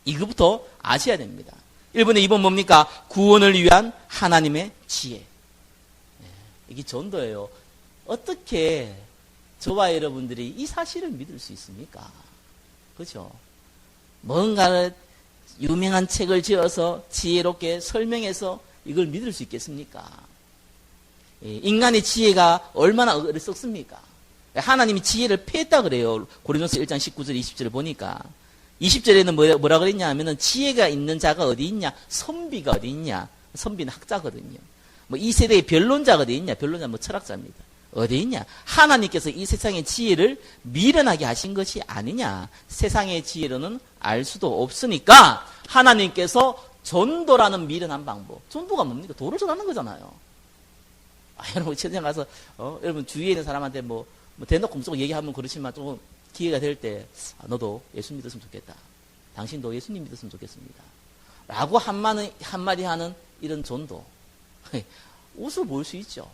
이거부터 아셔야 됩니다. 1번의 2번 뭡니까? 구원을 위한 하나님의 지혜. 이게 전도예요. 어떻게 저와 여러분들이 이 사실을 믿을 수 있습니까? 그렇죠? 뭔가를 유명한 책을 지어서 지혜롭게 설명해서 이걸 믿을 수 있겠습니까? 인간의 지혜가 얼마나 어리석습니까? 하나님이 지혜를 패했다 그래요. 고린도서 1장 19절 20절을 보니까 20절에는 뭐라 그랬냐 하면은 지혜가 있는 자가 어디 있냐? 선비가 어디 있냐? 선비는 학자거든요. 뭐 이 세대의 변론자가 어디 있냐? 변론자 뭐 철학자입니다. 어디 있냐? 하나님께서 이 세상의 지혜를 미련하게 하신 것이 아니냐? 세상의 지혜로는 알 수도 없으니까 하나님께서 전도라는 미련한 방법. 전도가 뭡니까? 도를 전하는 거잖아요. 여러분 천장 가서 여러분 주위에 있는 사람한테 뭐 대놓고 속 얘기하면 그렇지만 좀 기회가 될 때 너도 예수 믿었으면 좋겠다. 당신도 예수님 믿었으면 좋겠습니다. 라고 한마디 하는 이런 전도. 웃어 보일 수 있죠.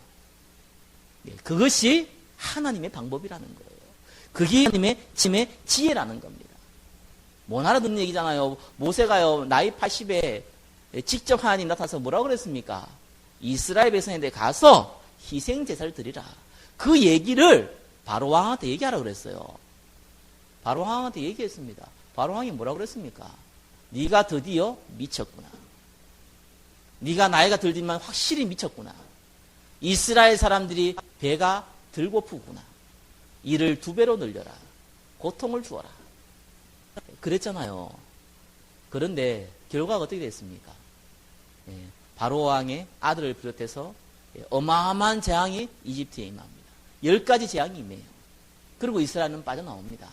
그것이 하나님의 방법이라는 거예요. 그게 하나님의 지혜라는 겁니다. 못 알아듣는 얘기잖아요. 모세가요 나이 80에 직접 하나님 나타나서 뭐라고 그랬습니까? 이스라엘 백성한테 가서 희생 제사를 드리라. 그 얘기를 바로왕한테 얘기하라고 그랬어요. 바로왕한테 얘기했습니다. 바로왕이 뭐라고 그랬습니까? 네가 드디어 미쳤구나. 네가 나이가 들지만 확실히 미쳤구나. 이스라엘 사람들이 배가 들 고프구나. 이를 2배로 늘려라. 고통을 주어라. 그랬잖아요. 그런데 결과가 어떻게 됐습니까? 바로왕의 아들을 비롯해서 어마어마한 재앙이 이집트에 임합니다. 10가지 재앙이 임해요. 그리고 이스라엘은 빠져나옵니다.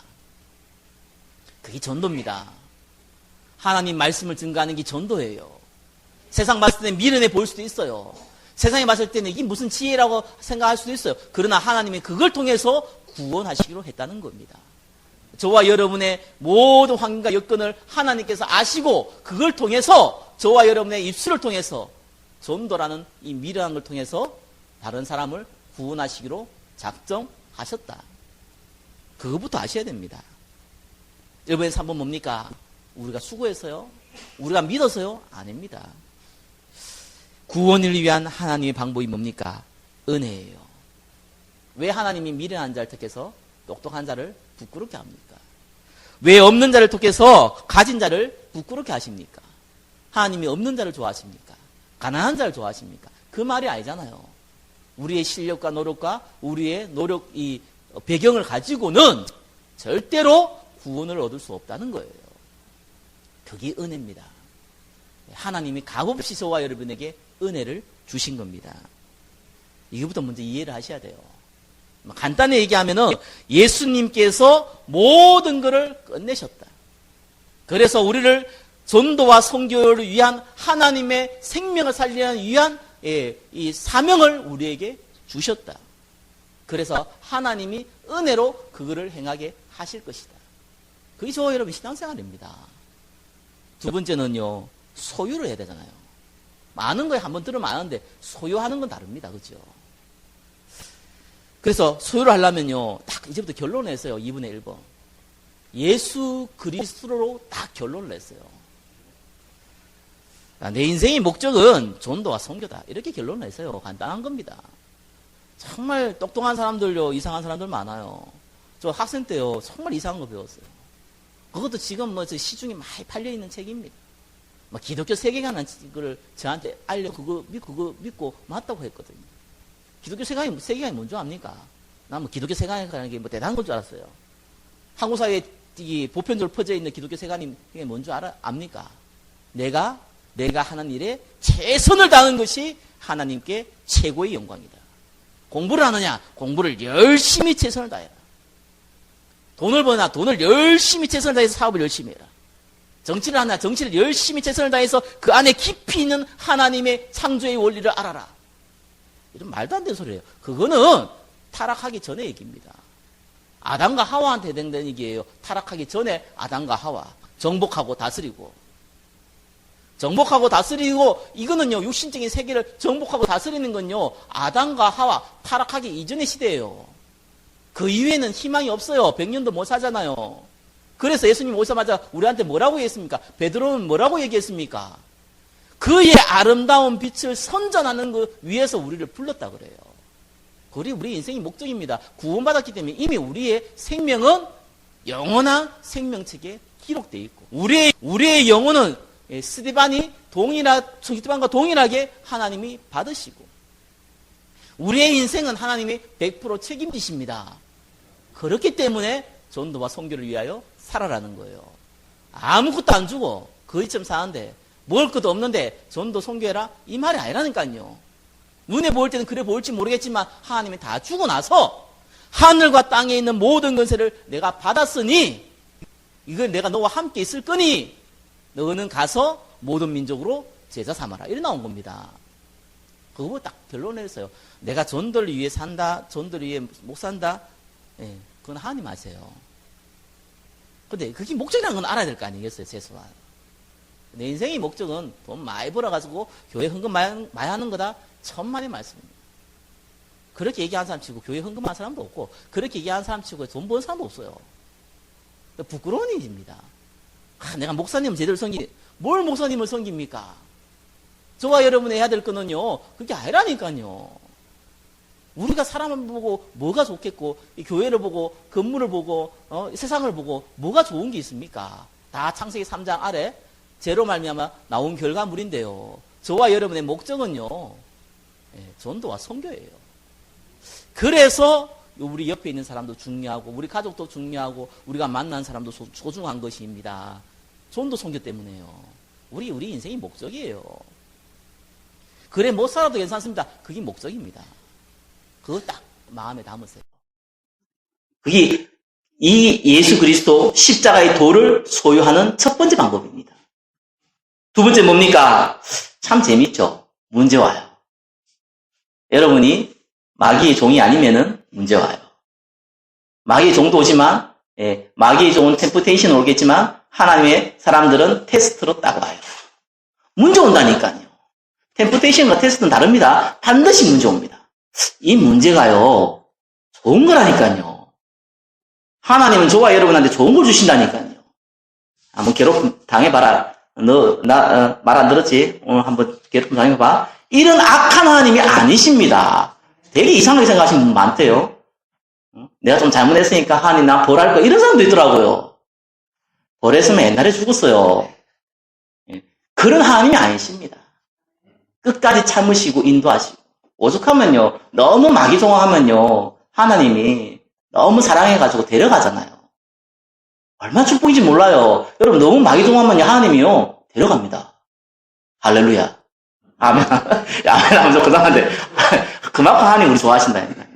그게 전도입니다. 하나님 말씀을 증거하는 게 전도예요. 세상 봤을 때는 미련해 보일 수도 있어요. 세상에 봤을 때는 이게 무슨 지혜라고 생각할 수도 있어요. 그러나 하나님이 그걸 통해서 구원하시기로 했다는 겁니다. 저와 여러분의 모든 환경과 여건을 하나님께서 아시고 그걸 통해서 저와 여러분의 입술을 통해서 전도라는 이 미련한 걸 통해서 다른 사람을 구원하시기로 작정하셨다. 그것부터 아셔야 됩니다. 여러분의 삶은 뭡니까? 우리가 수고해서요? 우리가 믿어서요? 아닙니다. 구원을 위한 하나님의 방법이 뭡니까? 은혜예요. 왜 하나님이 미련한 자를 택해서 똑똑한 자를 부끄럽게 합니까? 왜 없는 자를 택해서 가진 자를 부끄럽게 하십니까? 하나님이 없는 자를 좋아하십니까? 가난한 자를 좋아하십니까? 그 말이 아니잖아요. 우리의 실력과 노력과 우리의 노력, 이 배경을 가지고는 절대로 구원을 얻을 수 없다는 거예요. 그게 은혜입니다. 하나님이 값없이 저와 여러분에게 은혜를 주신 겁니다. 이거부터 먼저 이해를 하셔야 돼요. 간단히 얘기하면은 예수님께서 모든 것을 끝내셨다. 그래서 우리를 전도와 선교를 위한 하나님의 생명을 살리는 위한 이 사명을 우리에게 주셨다. 그래서 하나님이 은혜로 그거를 행하게 하실 것이다. 그게 저와 여러분 신앙생활입니다. 두 번째는요, 소유를 해야 되잖아요. 많은 거에 한번 들으면 아는데 소유하는 건 다릅니다. 그렇죠? 그래서 소유를 하려면요, 딱 이제부터 결론을 냈어요. 2분의 1번. 예수 그리스도로 딱 결론을 냈어요. 내 인생의 목적은 전도와 선교다. 이렇게 결론을 냈어요. 간단한 겁니다. 정말 똑똑한 사람들요, 이상한 사람들 많아요. 저 학생 때요, 정말 이상한 거 배웠어요. 그것도 지금 뭐 시중에 많이 팔려있는 책입니다. 막 기독교 세계관을 저한테 그거 믿고 맞다고 했거든요. 기독교 세계관이 뭔지 압니까? 난 뭐 기독교 세계관이라는 게 뭐 대단한 건 줄 알았어요. 한국 사회에 보편적으로 퍼져 있는 기독교 세계관이 뭔지 압니까? 내가 하는 일에 최선을 다하는 것이 하나님께 최고의 영광이다. 공부를 하느냐? 공부를 열심히 최선을 다해라. 돈을 버나 돈을 열심히 최선을 다해서 사업을 열심히 해라. 정치를 하나 정치를 열심히 최선을 다해서 그 안에 깊이 있는 하나님의 창조의 원리를 알아라. 이런 말도 안 되는 소리예요. 그거는 타락하기 전의 얘기입니다. 아담과 하와한테 해당되는 얘기예요. 타락하기 전에 아담과 하와 정복하고 다스리고 이거는요, 육신적인 세계를 정복하고 다스리는 건요, 아담과 하와 타락하기 이전의 시대예요. 그 이후에는 희망이 없어요. 100년도 못 사잖아요. 그래서 예수님 오자마자 우리한테 뭐라고 얘기했습니까? 베드로는 뭐라고 얘기했습니까? 그의 아름다운 빛을 선전하는 그 위에서 우리를 불렀다 그래요. 그게 우리 인생의 목적입니다. 구원받았기 때문에 이미 우리의 생명은 영원한 생명책에 기록되어 있고 우리의 영혼은 스데반과 동일하게 하나님이 받으시고 우리의 인생은 하나님이 100% 책임지십니다. 그렇기 때문에 전도와 선교를 위하여 살아라는 거예요. 아무것도 안 주고 거지처럼 사는데 먹을 것도 없는데 전도 선교해라? 이 말이 아니라니까요. 눈에 보일 때는 그래 보일지 모르겠지만 하나님이 다 주고 나서 하늘과 땅에 있는 모든 권세를 내가 받았으니 이걸 내가 너와 함께 있을 거니 너는 가서 모든 민족으로 제자 삼아라. 이래 나온 겁니다. 그거 딱 결론을 내렸어요. 내가 전도를 위해 산다, 전도를 위해 못 산다. 예, 그건 하나님 아세요. 근데 그게 목적이라는 건 알아야 될 거 아니겠어요, 최소한. 내 인생의 목적은 돈 많이 벌어가지고 교회 헌금 많이 하는 거다. 천만의 말씀입니다. 그렇게 얘기하는 사람 치고 교회 헌금하는 사람도 없고 그렇게 얘기하는 사람 치고 돈 버는 사람도 없어요. 부끄러운 일입니다. 내가 목사님을 제대로 뭘 목사님을 섬깁니까? 저와 여러분이 해야 될 거는요, 그게 아니라니까요. 우리가 사람을 보고 뭐가 좋겠고, 이 교회를 보고, 건물을 보고, 세상을 보고, 뭐가 좋은 게 있습니까? 다 창세기 3장 아래, 죄로 말미암아 나온 결과물인데요. 저와 여러분의 목적은요, 전도와 선교예요. 그래서 우리 옆에 있는 사람도 중요하고, 우리 가족도 중요하고, 우리가 만난 사람도 소중한 것입니다. 전도 선교 때문에요. 우리 인생이 목적이에요. 그래 못 살아도 괜찮습니다. 그게 목적입니다. 그거 딱 마음에 담으세요. 그게 이 예수 그리스도 십자가의 도를 소유하는 첫 번째 방법입니다. 두 번째 뭡니까? 참 재밌죠. 문제 와요. 여러분이 마귀의 종이 아니면은 문제 와요. 마귀의 종도 오지만, 마귀의 종은 템프테이션 오겠지만 하나님의 사람들은 테스트로 딱 와요. 문제 온다니까요. 템프테이션과 테스트는 다릅니다. 반드시 문제 옵니다. 이 문제가요, 좋은 거라니까요. 하나님은 저와 여러분한테 좋은 걸 주신다니까요. 한번 괴롭힘 당해봐라. 말 안 들었지? 오늘 한번 괴롭힘 당해봐. 이런 악한 하나님이 아니십니다. 되게 이상하게 생각하시는 분 많대요. 내가 좀 잘못했으니까 하나님 나 벌할 거, 이런 사람도 있더라고요. 벌했으면 옛날에 죽었어요. 그런 하나님이 아니십니다. 끝까지 참으시고 인도하시고. 오죽하면요, 너무 마귀종하면요, 하나님이 너무 사랑해가지고 데려가잖아요. 얼마나 축복인지 몰라요. 여러분, 너무 마귀종하면요, 하나님이요, 데려갑니다. 할렐루야. 아멘. 아멘 하면서 그만한데, 그만큼 하나님 우리 좋아하신다니까요.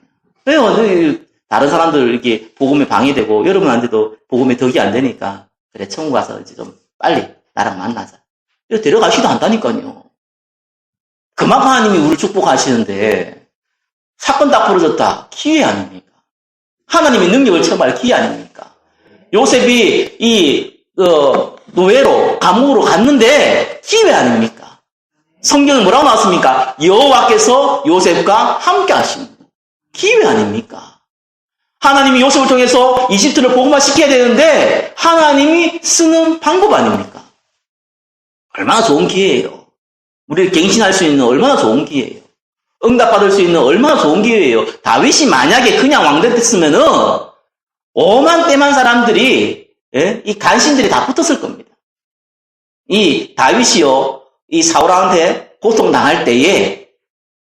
왜요? 다른 사람들 이렇게 복음에 방해되고, 여러분한테도 복음에 덕이 안 되니까, 그래, 천국 가서 이제 좀 빨리 나랑 만나자. 이렇게 데려가시도 한다니까요. 그만큼 하나님이 우리를 축복하시는데, 사건 다 풀어졌다. 기회 아닙니까? 하나님의 능력을 체험할 기회 아닙니까? 요셉이 노예로, 감옥으로 갔는데, 기회 아닙니까? 성경은 뭐라고 나왔습니까? 여호와께서 요셉과 함께 하시는 기회 아닙니까? 하나님이 요셉을 통해서 이집트를 복음화시켜야 되는데 하나님이 쓰는 방법 아닙니까? 얼마나 좋은 기회예요. 우리를 갱신할 수 있는 얼마나 좋은 기회예요. 응답받을 수 있는 얼마나 좋은 기회예요. 다윗이 만약에 그냥 왕 됐으면은 오만 때만 사람들이, 이 간신들이 다 붙었을 겁니다. 이 다윗이요, 이 사울한테 고통당할 때에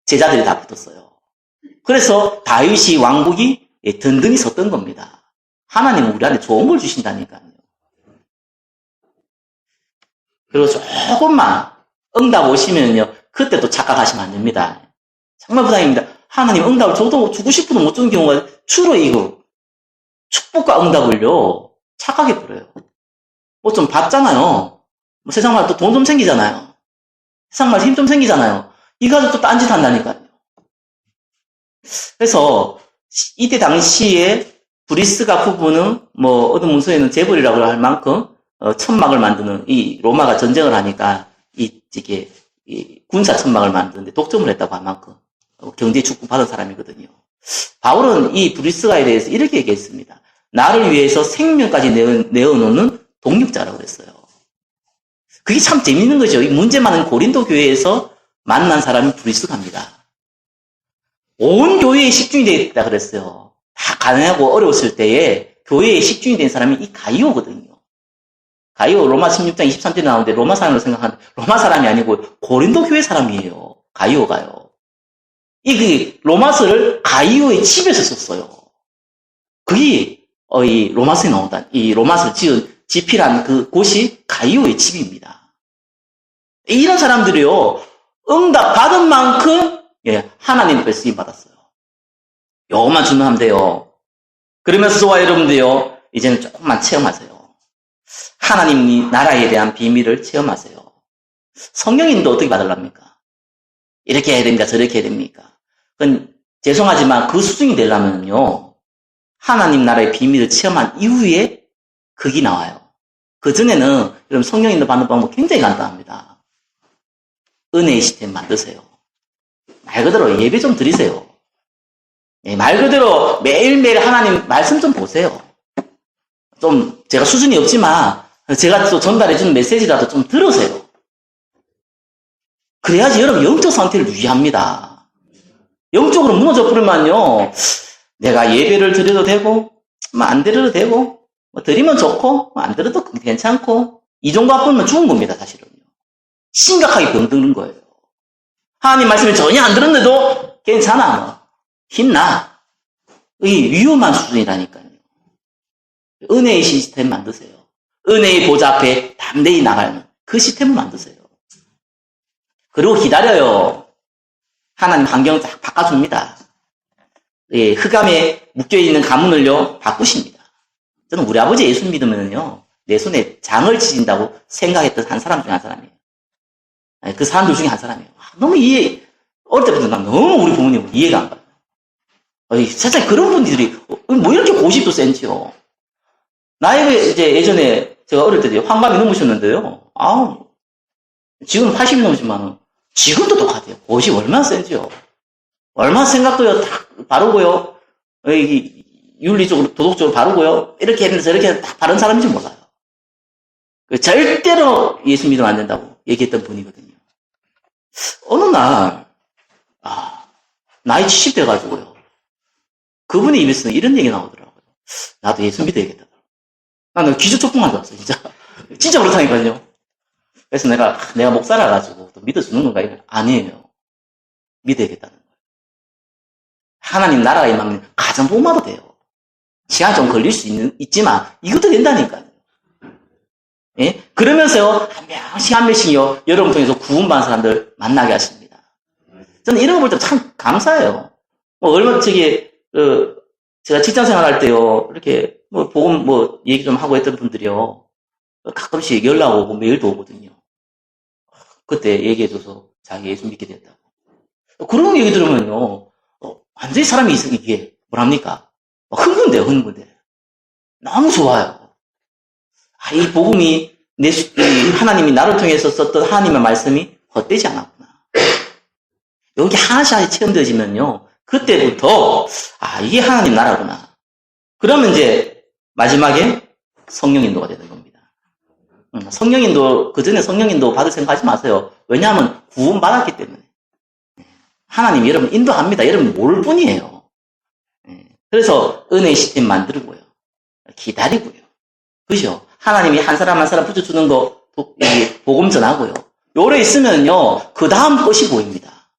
제자들이 다 붙었어요. 그래서 다윗이 왕국이 든든히 섰던 겁니다. 하나님은 우리한테 좋은 걸 주신다니까요. 그리고 조금만 응답 오시면요, 그때 또 착각하시면 안 됩니다. 정말 부담입니다. 하나님 응답을 줘도 주고 싶어도 못 주는 경우가 주로 이거 축복과 응답을요, 착각해 버려요. 뭐 좀 받잖아요. 뭐 세상 말로 또 돈 좀 생기잖아요. 세상 말로 힘 좀 생기잖아요. 이 가지고 또 딴짓 한다니까요. 그래서 이때 당시에 브리스가 부부는 뭐 어떤 문서에는 재벌이라고 할 만큼 천막을 만드는, 이 로마가 전쟁을 하니까 이 군사 천막을 만드는데 독점을 했다고 할 만큼 경제 축복 받은 사람이거든요. 바울은 이 브리스가에 대해서 이렇게 얘기했습니다. 나를 위해서 생명까지 내어놓는 독립자라고 그랬어요. 그게 참 재밌는 거죠. 이 문제 많은 고린도 교회에서 만난 사람이 브리스가입니다. 온 교회의 식중이 되었다 그랬어요. 다 가난하고 어려웠을 때에 교회의 식중이 된 사람이 이 가이오거든요. 가이오 로마 16장 23절에 나오는데 로마 사람으로 생각하는데 로마 사람이 아니고 고린도 교회 사람이에요. 가이오가요. 이 로마서를 가이오의 집에서 썼어요. 그게 이 로마서에 나온다. 이 로마서를 지은 지필한 그 곳이 가이오의 집입니다. 이런 사람들이요. 응답 받은 만큼 하나님 앞에 쓰임 받았어요. 요것만 주문하면 돼요. 그러면서 저와 여러분들요. 이제는 조금만 체험하세요. 하나님 나라에 대한 비밀을 체험하세요. 성령님도 어떻게 받으랍니까? 이렇게 해야 됩니까? 저렇게 해야 됩니까? 그건 죄송하지만 그 수준이 되려면요. 하나님 나라의 비밀을 체험한 이후에 극이 나와요. 그 전에는 여러분 성령님도 받는 방법 굉장히 간단합니다. 은혜의 시스템 만드세요. 말 그대로 예배 좀 드리세요. 말 그대로 매일매일 하나님 말씀 좀 보세요. 좀 제가 수준이 없지만 제가 또 전달해주는 메시지라도 좀 들으세요. 그래야지 여러분 영적 상태를 유지합니다. 영적으로 무너져 버리면요. 내가 예배를 드려도 되고 뭐 안 드려도 되고 뭐 드리면 좋고 뭐 안 드려도 괜찮고 이 정도 아프면 죽은 겁니다. 사실은요. 심각하게 병드는 거예요. 하나님 말씀을 전혀 안 들었는데도 괜찮아. 뭐. 힘나. 이 위험한 수준이라니까요. 은혜의 시스템 만드세요. 은혜의 보좌 앞에 담대히 나가는 그 시스템을 만드세요. 그리고 기다려요. 하나님 환경을 딱 바꿔줍니다. 흑암에 묶여있는 가문을요, 바꾸십니다. 저는 우리 아버지 예수 믿으면요, 내 손에 장을 지진다고 생각했던 한 사람 중에 한 사람이에요. 그 사람들 중에 한 사람이에요. 너무 어릴 때부터 난 너무 우리 부모님을 이해가 안 가요. 세상에 그런 분들이, 뭐 이렇게 고집도 센지요. 나이가 이제 예전에 제가 어릴 때 환갑이 넘으셨는데요. 지금 80이 넘으시면 지금도 똑같아요. 고집 얼마나 센지요. 얼마나 생각도요, 딱 바르고요. 윤리적으로, 도덕적으로 바르고요. 이렇게 했는데 저렇게 딱 바른 사람인지 몰라요. 절대로 예수 믿으면 안 된다고 얘기했던 분이거든요. 어느 날, 나이 70 돼가지고요. 그분의 입에서는 이런 얘기 나오더라고요. 나도 예수 믿어야겠다. 나는 기저촉풍한 줄 알았어, 진짜. 진짜 그렇다니까요. 그래서 내가 목사라 가지고 또 믿어주는 건가? 아니에요. 믿어야겠다는 거예요. 하나님 나라가 임하면 가정복음화도 돼요. 시간 좀 걸릴 수 있지만 이것도 된다니까요. 예? 그러면서요, 한 명씩요, 여러분 통해서 구원받은 사람들 만나게 하십니다. 저는 이런 거 볼 때 참 감사해요. 제가 직장 생활할 때요, 이렇게, 복음 얘기 좀 하고 했던 분들이요, 가끔씩 연락 오고 메일도 오거든요. 그때 얘기해줘서 자기 예수 믿게 됐다고. 그런 얘기 들으면요, 완전히 사람이 이게, 뭐랍니까? 흥분돼요, 흥분돼. 너무 좋아요. 이 복음이, 하나님이 나를 통해서 썼던 하나님의 말씀이 헛되지 않았구나. 여기 하나씩 체험되어지면요, 그때부터, 이게 하나님 나라구나. 그러면 이제, 마지막에 성령 인도가 되는 겁니다. 성령 인도, 그 전에 성령 인도 받을 생각하지 마세요. 왜냐하면 구원 받았기 때문에. 하나님 여러분 인도합니다. 여러분 모를 뿐이에요. 그래서 은혜의 시스템 만들고요. 기다리고요. 그죠? 하나님이 한 사람 한 사람 붙여주는 거, 복음 전하고요. 요래 있으면요, 그 다음 것이 보입니다.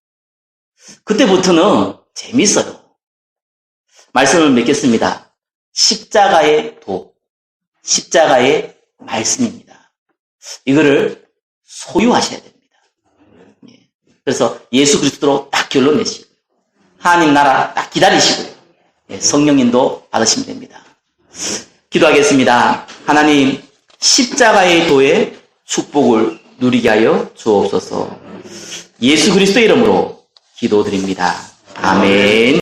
그때부터는 재밌어요. 말씀을 맺겠습니다. 십자가의 도, 십자가의 말씀입니다. 이거를 소유하셔야 됩니다. 그래서 예수 그리스도로 딱 결론 내시고요. 하나님 나라 딱 기다리시고요. 성령님도 받으시면 됩니다. 기도하겠습니다. 하나님, 십자가의 도의 축복을 누리게 하여 주옵소서. 예수 그리스도의 이름으로 기도드립니다. 아멘.